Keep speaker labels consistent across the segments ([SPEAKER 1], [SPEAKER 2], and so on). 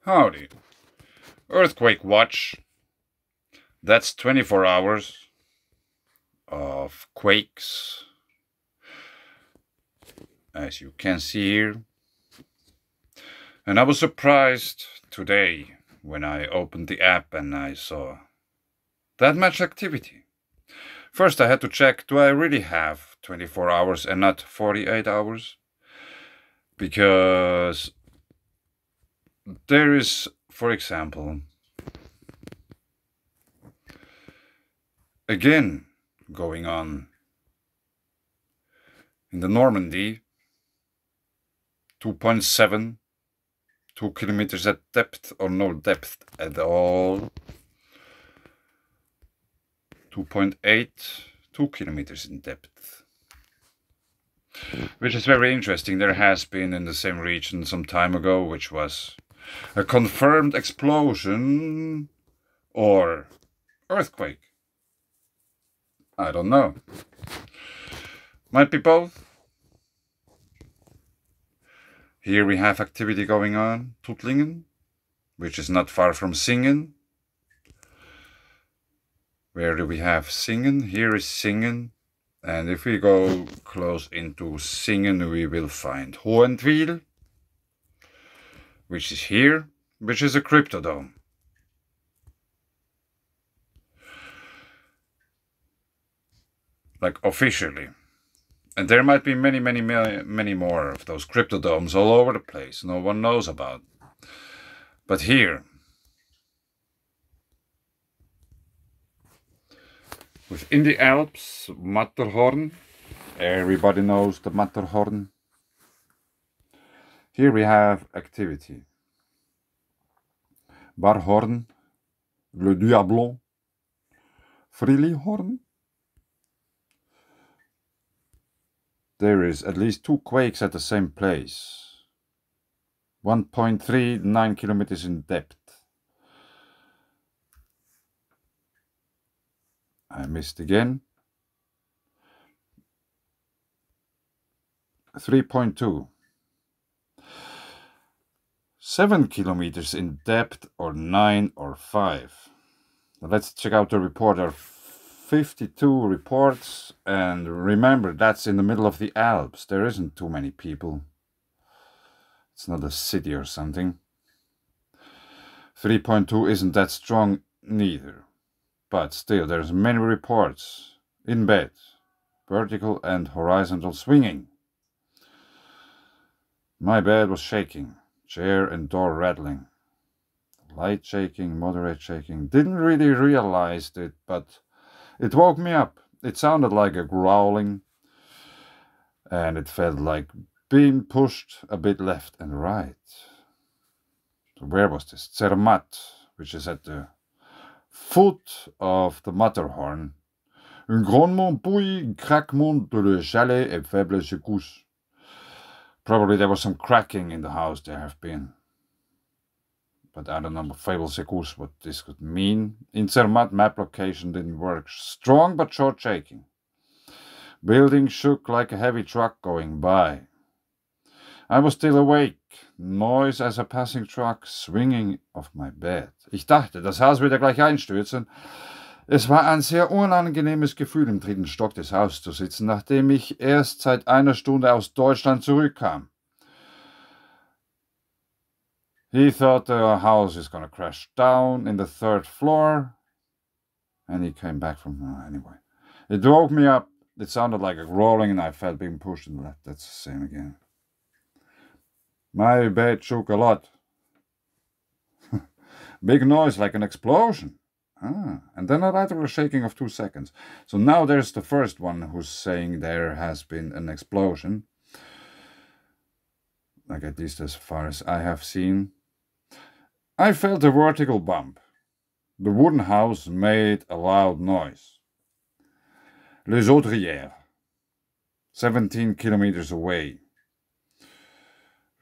[SPEAKER 1] Howdy. Earthquake watch. That's 24 hours of quakes, as you can see here. And I was surprised today when I opened the app and I saw that much activity. First I had to check, do I really have 24 hours and not 48 hours? Because there is, for example, again going on in the Normandy, 2.7, 2 kilometers at depth or no depth at all. 2.8, 2 kilometers in depth. Which is very interesting. There has been in the same region some time ago, which was a confirmed explosion or earthquake. I don't know. Might be both. Here we have activity going on, Tuttlingen, which is not far from Singen. Where do we have Singen? Here is Singen. And if we go close into Singen, we will find Hohenwil, which is here, which is a cryptodome. Like officially. And there might be many more of those cryptodomes all over the place. No one knows about. But here, within the Alps, Matterhorn. Everybody knows the Matterhorn. Here we have activity. Barhorn, Le Diablon, Frilihorn. There is at least 2 quakes at the same place. 1.39 kilometers in depth. I missed again. 3.2. 7 kilometers in depth, or 9 or 5. Let's check out the report. There are 52 reports, and remember, that's in the middle of the Alps. There isn't too many people. It's not a city or something. 3.2 isn't that strong neither. But still, there's many reports. In bed. Vertical and horizontal swinging. My bed was shaking. Chair and door rattling. Light shaking, moderate shaking. Didn't really realize it, but it woke me up. It sounded like a growling. And it felt like being pushed a bit left and right. So where was this? Zermatt, which is at the foot of the Matterhorn. Un grondement bouilli, craquement de le chalet et faible secousse. Probably there was some cracking in the house, there have been. But I don't know, faible secousse, what this could mean. In Zermatt, map location didn't work. Strong but short shaking. Building shook like a heavy truck going by. I was still awake. Noise as a passing truck, swinging off my bed. Ich dachte, das Haus würde gleich einstürzen. Es war ein sehr unangenehmes Gefühl, im 3. Stock des Hauses zu sitzen, nachdem ich erst seit einer Stunde aus Deutschland zurückkam. He thought the house is gonna crash down in the 3rd floor. And he came back from anyway. It woke me up. It sounded like a growling and I felt being pushed in the left. That's the same again. My bed shook a lot. Big noise like an explosion. And then a lateral shaking of 2 seconds. So now there's the first one who's saying there has been an explosion. Like at least as far as I have seen. I felt a vertical bump. The wooden house made a loud noise. Les Audrières, 17 kilometers away.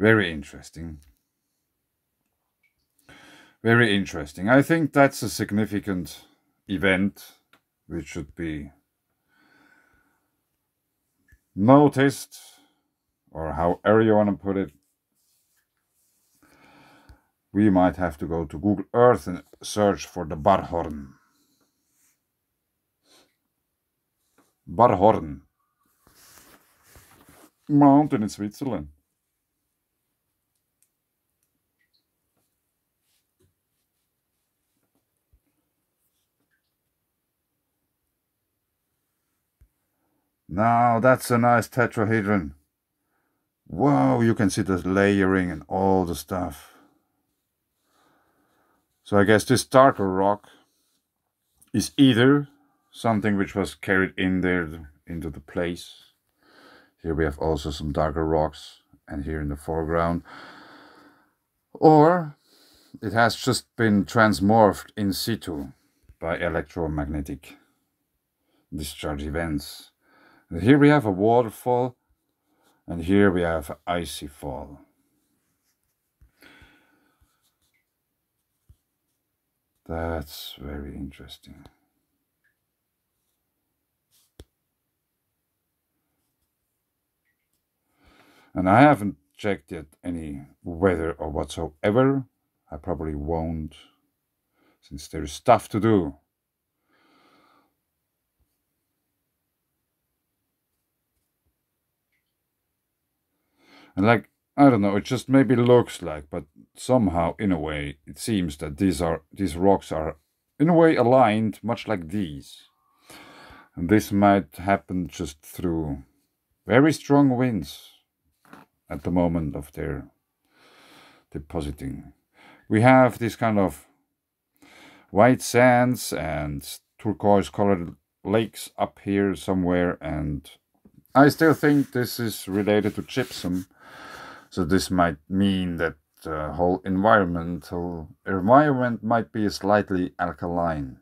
[SPEAKER 1] Very interesting. Very interesting. I think that's a significant event which should be noticed, or however you want to put it. we might have to go to Google Earth and search for the Barhorn. Barhorn. Mountain in Switzerland. Now that's a nice tetrahedron. Whoa, you can see the layering and all the stuff. So I guess this darker rock is either something which was carried in there into the place. Here we have also some darker rocks, and here in the foreground. Or it has just been transmorphed in situ by electromagnetic discharge events. And here we have a waterfall, and here we have an icy fall. That's very interesting. And I haven't checked yet any weather or whatsoever. I probably won't, since there's stuff to do. And like, I don't know, it just maybe looks like, but somehow in a way it seems that these rocks are in a way aligned much like these. And this might happen just through very strong winds at the moment of their depositing. We have this kind of white sands and turquoise colored lakes up here somewhere, and I still think this is related to gypsum. So this might mean that the whole environment might be slightly alkaline.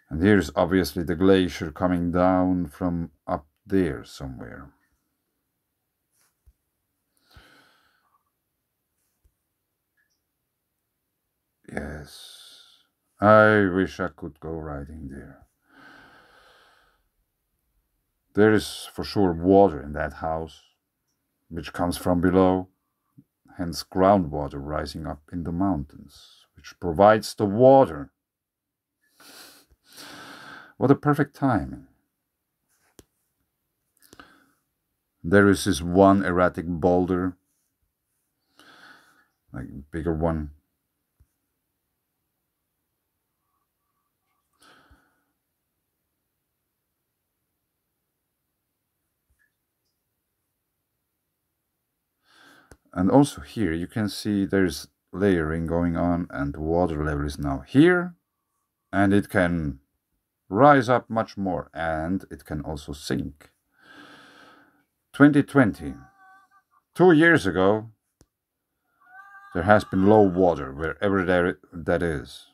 [SPEAKER 1] And here's obviously the glacier coming down from up there somewhere. Yes, I wish I could go riding there. There is for sure water in that house, which comes from below, hence groundwater rising up in the mountains, which provides the water. What a perfect timing. There is this one erratic boulder, like a bigger one. And also here you can see there's layering going on, and the water level is now here, and it can rise up much more, and it can also sink. 2020, 2 years ago, there has been low water wherever that is.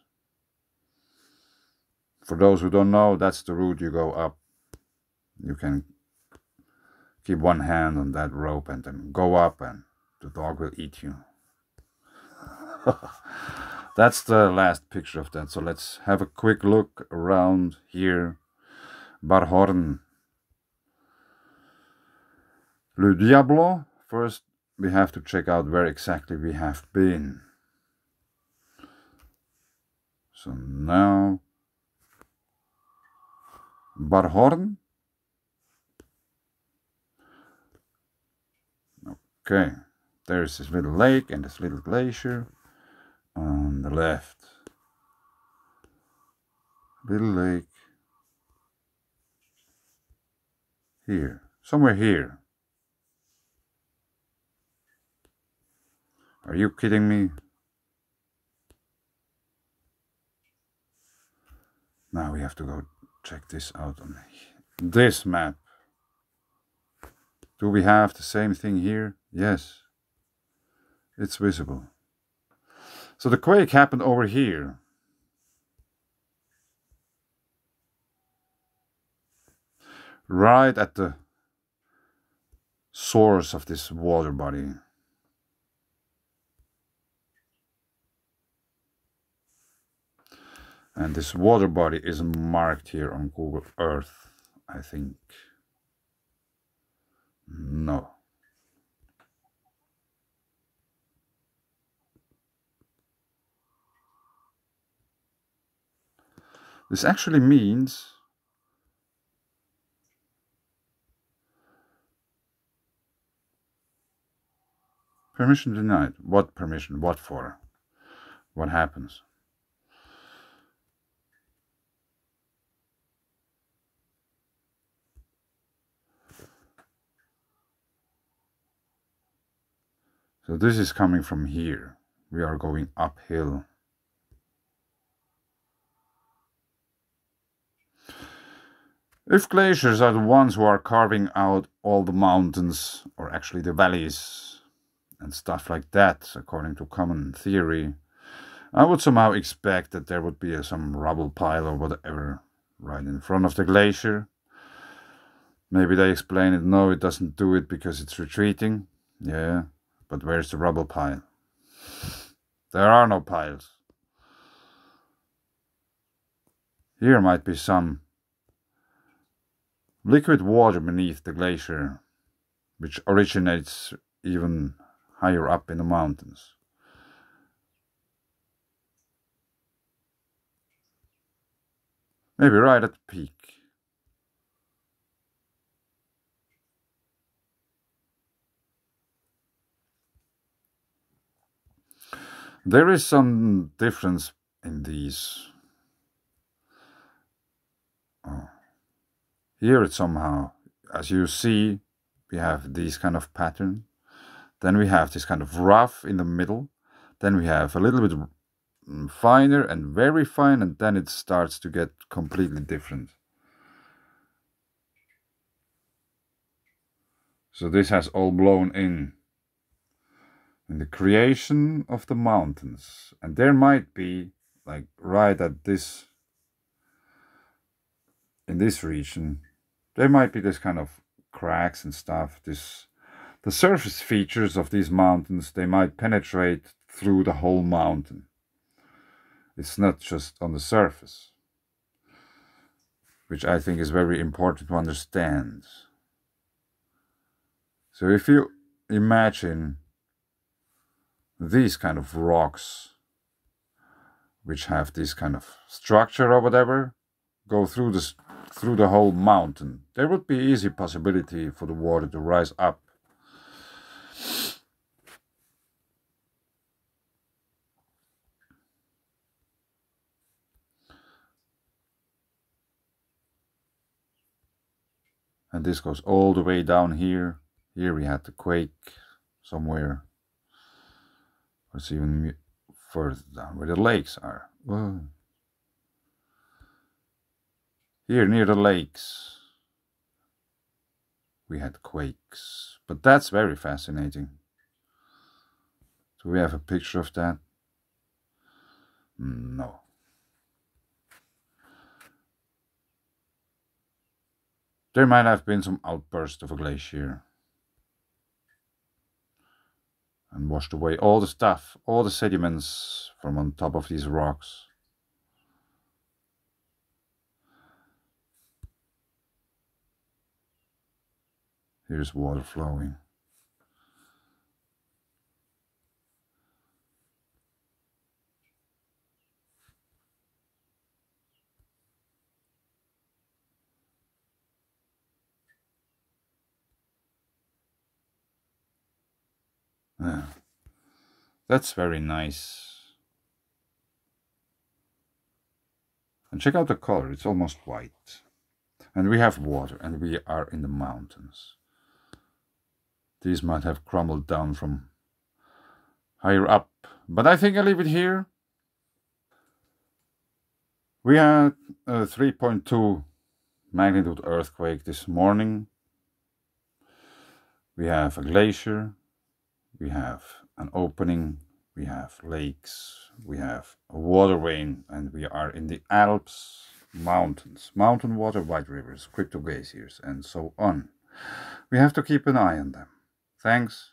[SPEAKER 1] For those who don't know, that's the route you go up. You can keep one hand on that rope and then go up, and the dog will eat you. That's the last picture of that. So let's have a quick look around here. Barhorn. Le Diablo. First, we have to check out where exactly we have been. So now, Barhorn. Okay, there's this little lake and this little glacier on the left. Little lake. Here, somewhere here. Are you kidding me? Now we have to go check this out on this map. Do we have the same thing here? Yes, it's visible. So the quake happened over here. Right at the source of this water body. And this water body is marked here on Google Earth, I think. No. This actually means permission denied. What permission? What for? What happens? So this is coming from here. We are going uphill. If glaciers are the ones who are carving out all the mountains, or actually the valleys and stuff like that, according to common theory, I would somehow expect that there would be some rubble pile or whatever right in front of the glacier. Maybe they explain it, no, it doesn't do it because it's retreating. Yeah, but where's the rubble pile? There are no piles. Here might be some liquid water beneath the glacier, which originates even higher up in the mountains. Maybe right at the peak. There is some difference in these. Oh. Here it's somehow, as you see, we have this kind of pattern. Then we have this kind of rough in the middle. Then we have a little bit finer and very fine, and then it starts to get completely different. So this has all blown in the creation of the mountains. And there might be, like right at this, in this region, there might be this kind of cracks and stuff. The surface features of these mountains, they might penetrate through the whole mountain. It's not just on the surface, which I think is very important to understand. So if you imagine these kind of rocks, which have this kind of structure or whatever, go through the whole mountain, there would be easy possibility for the water to rise up. And this goes all the way down here. Here we had the quake somewhere. It's even further down where the lakes are. Whoa. Here near the lakes we had quakes. But that's very fascinating. Do we have a picture of that? No. There might have been some outburst of a glacier and washed away all the stuff, all the sediments from on top of these rocks. Here's water flowing. Yeah. That's very nice. And check out the color, it's almost white. And we have water, and we are in the mountains. These might have crumbled down from higher up, but I think I'll leave it here. We had a 3.2 magnitude earthquake this morning. We have a glacier, we have an opening, we have lakes, we have a water vein, and we are in the Alps mountains, mountain water, white rivers, cryptogeysers, and so on. We have to keep an eye on them. Thanks.